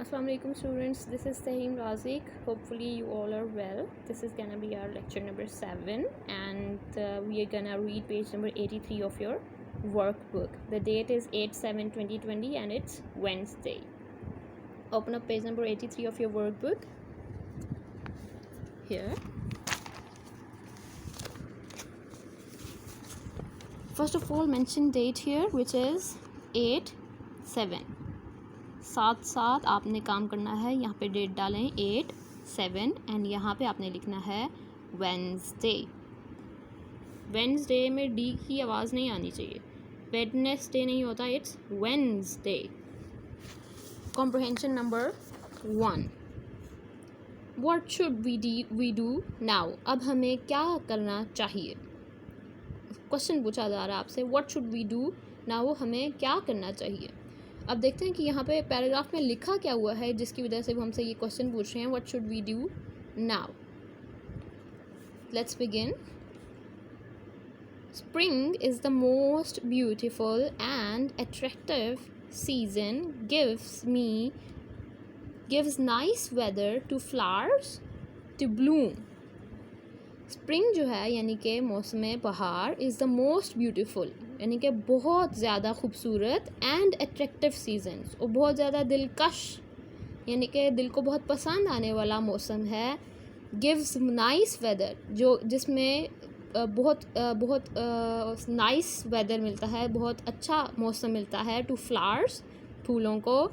Assalamu alaikum students, this is Tahim Razik. Hopefully you all are well. This is gonna be our lecture number 7 and we are gonna read page number 83 of your workbook. The date is 8/7/2020 and it's Wednesday. Open up page number 83 of your workbook. Here. First of all, mention date here which is 8/7. 7/7 आपने काम करना है, यहाँ पे date डालें 8/7 and यहाँ पे आपने लिखना है वेंसडे। वेंसडे में डी की आवाज़ नहीं आनी चाहिए, वेडनेसडे नहीं होता, it's Wednesday. Comprehension number 1, what should we do now, अब हमें क्या करना चाहिए। क्वेश्चन पूछा जा रहा है आपसे, what should we do now, हमें क्या करना चाहिए। अब देखते हैं कि यहाँ पे पैराग्राफ में लिखा क्या हुआ है जिसकी वजह से वो हमसे ये क्वेश्चन पूछ रहे हैं, what should we do now. Let's begin. Spring is the most beautiful and attractive season, gives nice weather to flowers to bloom. Spring जो है यानी कि मौसम बहार, इज़ द मोस्ट ब्यूटीफुल यानी कि बहुत ज़्यादा खूबसूरत, एंड अट्रैक्टिव सीजन्स, और बहुत ज़्यादा दिलकश यानी कि दिल को बहुत पसंद आने वाला मौसम है। गिव्स नाइस वेदर, जो जिसमें बहुत नाइस वेदर मिलता है, बहुत अच्छा मौसम मिलता है। टू फ्लावर्स, फूलों को।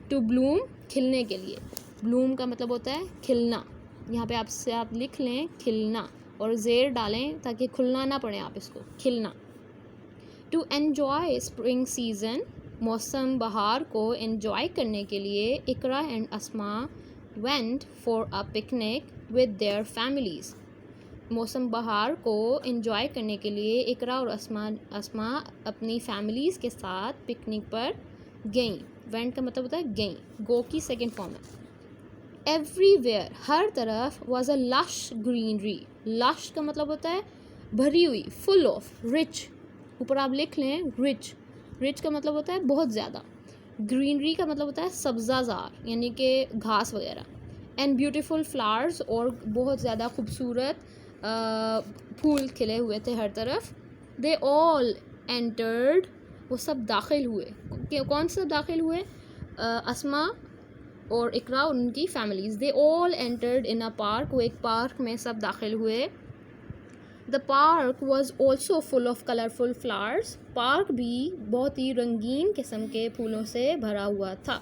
टू ब्लूम, खिलने के लिए। ब्लूम का मतलब होता है खिलना, यहाँ पे आप लिख लें खिलना और ज़ेर डालें ताकि खुलना ना पड़े, आप इसको खिलना। टू एन्जॉय स्प्रिंग सीज़न, मौसम बहार को एन्जॉय करने के लिए Iqra and Asma went for a picnic with their families. मौसम बहार को एन्जॉय करने के लिए इकरा और अस्मा अपनी फैमिलीज़ के साथ पिकनिक पर गईं। वेंट का मतलब होता है गईं, गो की सेकेंड फॉर्म है। एवरीवेयर, हर तरफ, was a lush greenery. Lush का मतलब होता है भरी हुई, फुल ऑफ, रिच। ऊपर आप लिख लें रिच। रिच का मतलब होता है बहुत ज़्यादा। ग्रीनरी का मतलब होता है सब्ज़ाज़ार यानी कि घास वगैरह। एंड ब्यूटीफुल फ्लावर्स, और बहुत ज़्यादा खूबसूरत फूल खिले हुए थे हर तरफ। दे ऑल एंटर्ड, वो सब दाखिल हुए। कौन सब दाखिल हुए? अस्मा और इकरा और उनकी families. They all entered in a park, वो एक पार्क में सब दाखिल हुए। The park was also full of colourful flowers, park भी बहुत ही रंगीन किस्म के फूलों से भरा हुआ था।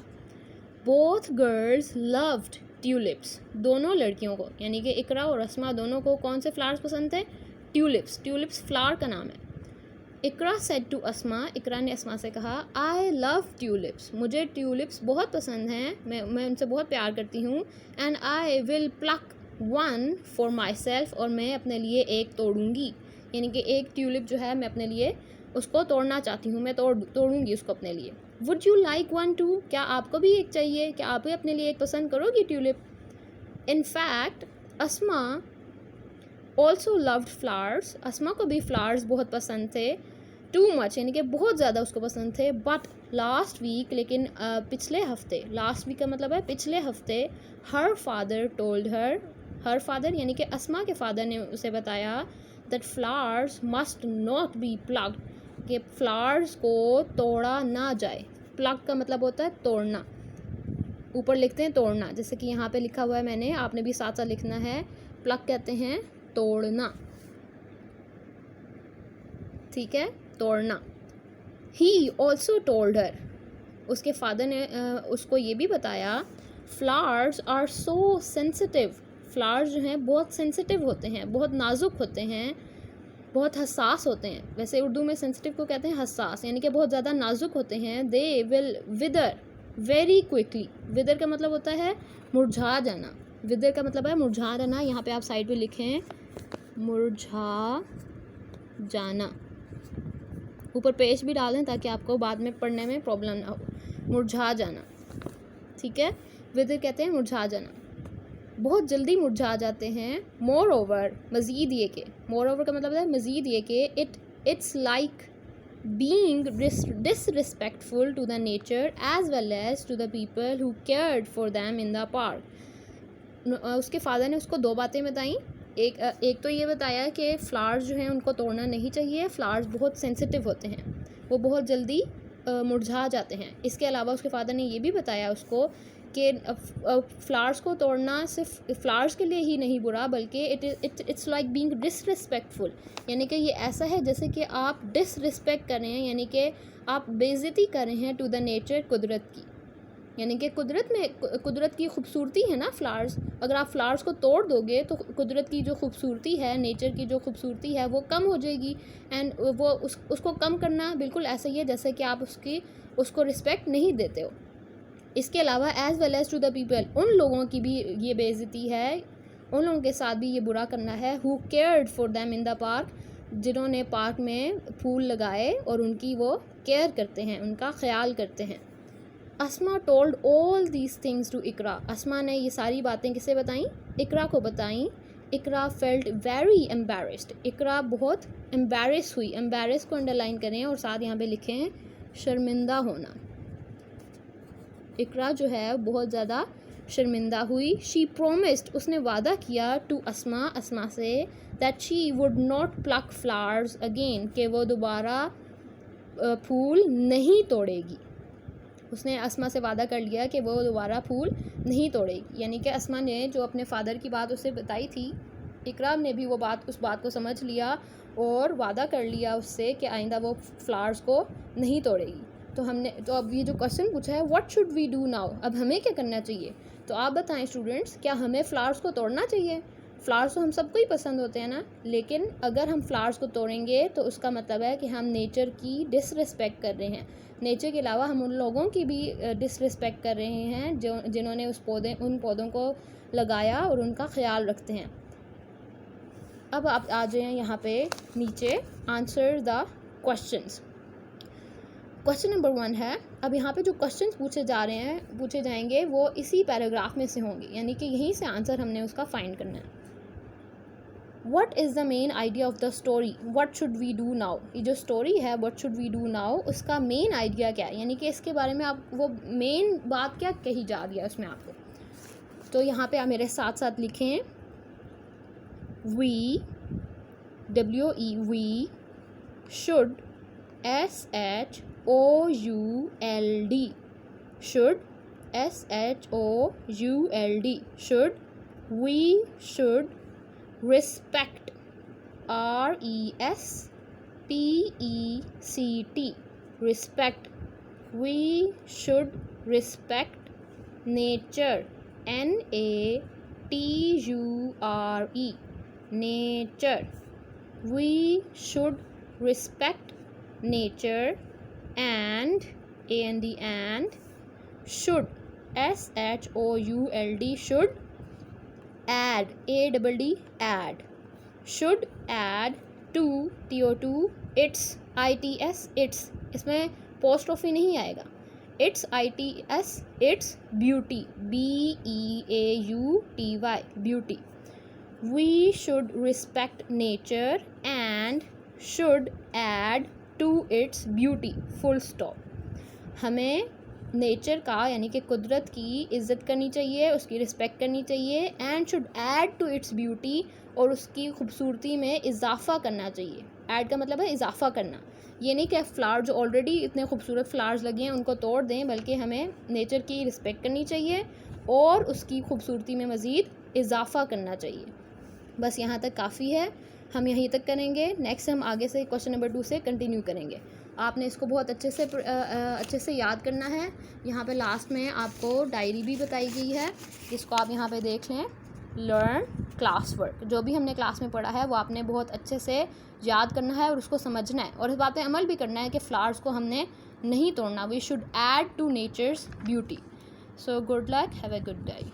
बोथ गर्ल्स लव्ड ट्यूलिप्स, दोनों लड़कियों को यानी कि इकरा और अस्मा दोनों को कौन से फ्लावर्स पसंद थे? ट्यूलिप्स। ट्यूलिप्स फ्लावर का नाम है। इकरा सेड टू अस्मा, इकरा ने अस्मा से कहा, आई लव ट्यूलिप्स, मुझे ट्यूलिप्स बहुत पसंद हैं, मैं उनसे बहुत प्यार करती हूँ। And I will pluck one for myself, और मैं अपने लिए एक तोड़ूंगी, यानी कि एक ट्यूलिप जो है मैं अपने लिए उसको तोड़ना चाहती हूँ, मैं तोड़ूंगी उसको अपने लिए। Would you like one two, क्या आपको भी एक चाहिए? क्या आप भी अपने लिए एक पसंद करोगी tulip? In fact Asma also loved flowers, Asma को भी फ्लावर्स बहुत पसंद थे। टू मच यानी कि बहुत ज़्यादा उसको पसंद थे। बट लास्ट वीक, लेकिन पिछले हफ्ते, लास्ट वीक का मतलब है पिछले हफ्ते, her father told her, her father यानी कि अस्मा के फादर ने उसे बताया, that flowers must not be plucked, कि फ्लावर्स को तोड़ा ना जाए। प्लग का मतलब होता है तोड़ना, ऊपर लिखते हैं तोड़ना, जैसे कि यहाँ पे लिखा हुआ है मैंने, आपने भी साथ साथ लिखना है। प्लग कहते हैं तोड़ना, ठीक है, तोड़ना। ही ऑल्सो टोल्ड हर, उसके फादर ने उसको ये भी बताया, flowers are so sensitive, flowers जो हैं बहुत सेंसिटिव होते हैं, बहुत नाजुक होते हैं, बहुत हसास होते हैं। वैसे उर्दू में सेंसिटिव को कहते हैं हसास, यानी कि बहुत ज़्यादा नाजुक होते हैं। दे विल विदर वेरी क्विकली, विदर का मतलब होता है मुरझा जाना, विदर का मतलब है मुरझा जाना। यहाँ पे आप साइड पे लिखें मुरझा जाना, ऊपर पेज भी डालें ताकि आपको बाद में पढ़ने में प्रॉब्लम ना हो। मुरझा जाना, ठीक है, विदर कहते हैं मुरझा जाना, बहुत जल्दी मुरझा जाते हैं। मोर ओवर, मज़ीद ये के, मोर ओवर का मतलब है मज़ीद ये के, it's like being disrespectful to the nature as well as to the people who cared for them in the park. उसके फादर ने उसको दो बातें बताई. एक तो ये बताया कि फ्लावर्स जो हैं उनको तोड़ना नहीं चाहिए, फ्लावर्स बहुत सेंसिटिव होते हैं, वो बहुत जल्दी मुरझा जाते हैं. इसके अलावा उसके फादर ने ये भी बताया उसको कि फ्लावर्स को तोड़ना सिर्फ फ्लावर्स के लिए ही नहीं बुरा, बल्कि इट्स लाइक बीइंग डिसरिस्पेक्टफुल, यानी कि ये ऐसा है जैसे कि आप डिसरिस्पेक्ट कर रहे हैं, यानी कि आप बेइज्जती कर रहे हैं टू द नेचर, कुदरत की. यानी कि कुदरत की खूबसूरती है ना फ्लावर्स, अगर आप फ्लावर्स को तोड़ दोगे तो कुदरत की जो खूबसूरती है, नेचर की जो खूबसूरती है वो कम हो जाएगी. एंड वो उसको कम करना बिल्कुल ऐसा ही है जैसे कि आप उसको रिस्पेक्ट नहीं देते हो. इसके अलावा as well as to the people, उन लोगों की भी ये बेइज्जती है, उन लोगों के साथ भी ये बुरा करना है. Who cared for them in the park, जिन्होंने पार्क में फूल लगाए और उनकी वो केयर करते हैं, उनका ख्याल करते हैं. Asma told all these things to Iqra. Asma ने ये सारी बातें किसे बताई? इकरा को बताई. Iqra felt very embarrassed. Iqra बहुत एम्बेरस हुई. एम्बेरस को अंडरलाइन करें और साथ यहाँ पे लिखें हैं शर्मिंदा होना. इकरा जो है बहुत ज़्यादा शर्मिंदा हुई. शी प्रोमिस्ड, उसने वादा किया टू अस्मा से, that she would not plug flowers again, कि वो दोबारा फूल नहीं तोड़ेगी. उसने अस्मा से वादा कर लिया कि वो दोबारा फूल नहीं तोड़ेगी. यानी कि अस्मा ने जो अपने फादर की बात उसे बताई थी, इकरा ने भी उस बात को समझ लिया और वादा कर लिया उससे कि आइंदा वो फ्लावर्स को नहीं तोड़ेगी. तो अब ये जो क्वेश्चन पूछा है, what should we do now, अब हमें क्या करना चाहिए? तो आप बताएं स्टूडेंट्स, क्या हमें फ्लावर्स को तोड़ना चाहिए? फ्लावर्स तो हम सबको ही पसंद होते हैं ना, लेकिन अगर हम फ्लावर्स को तोड़ेंगे तो उसका मतलब है कि हम नेचर की डिसरिस्पेक्ट कर रहे हैं. नेचर के अलावा हम उन लोगों की भी डिसरिस्पेक्ट कर रहे हैं जिन्होंने उन पौधों को लगाया और उनका ख्याल रखते हैं. अब आप आ जाएं यहाँ पे नीचे, answer the questions. Question number 1 है, अब यहाँ पे जो क्वेश्चंस पूछे जाएंगे वो इसी पैराग्राफ में से होंगे, यानी कि यहीं से आंसर हमने उसका फाइंड करना है. What is the main idea of the story? What should we do now? ये जो स्टोरी है what should we do now, उसका मेन आइडिया क्या है, यानी कि इसके बारे में आप वो मेन बात क्या कही जा रही है उसमें आपको. तो यहाँ पे आप मेरे साथ साथ लिखें, we should should we should respect, respect, we should respect nature, nature, we should respect nature, and should should add should add to its इसमें पोस्ट ऑफी नहीं आएगा, its beauty, beauty. We should respect nature and should add to its beauty, full stop. हमें nature का यानी कि कुदरत की इज़्ज़त करनी चाहिए, उसकी रिस्पेक्ट करनी चाहिए, and should add to its beauty, और उसकी खूबसूरती में इजाफ़ा करना चाहिए. ऐड का मतलब है इजाफ़ा करना. ये नहीं कि फ्लावर जो ऑलरेडी इतने खूबसूरत फ्लावर्स लगे हैं उनको तोड़ दें, बल्कि हमें नेचर की रिस्पेक्ट करनी चाहिए और उसकी खूबसूरती में मज़ीद इजाफ़ा करना चाहिए. बस यहाँ तक काफ़ी है, हम यहीं तक करेंगे. नेक्स्ट हम आगे से क्वेश्चन नंबर 2 से कंटिन्यू करेंगे. आपने इसको बहुत अच्छे से याद करना है. यहाँ पे लास्ट में आपको डायरी भी बताई गई है, इसको आप यहाँ पे देख लें. लर्न क्लास वर्क, जो भी हमने क्लास में पढ़ा है वो आपने बहुत अच्छे से याद करना है और उसको समझना है, और इस बात पे अमल भी करना है कि फ्लावर्स को हमने नहीं तोड़ना. We should add to nature's beauty. So good luck, have a good day.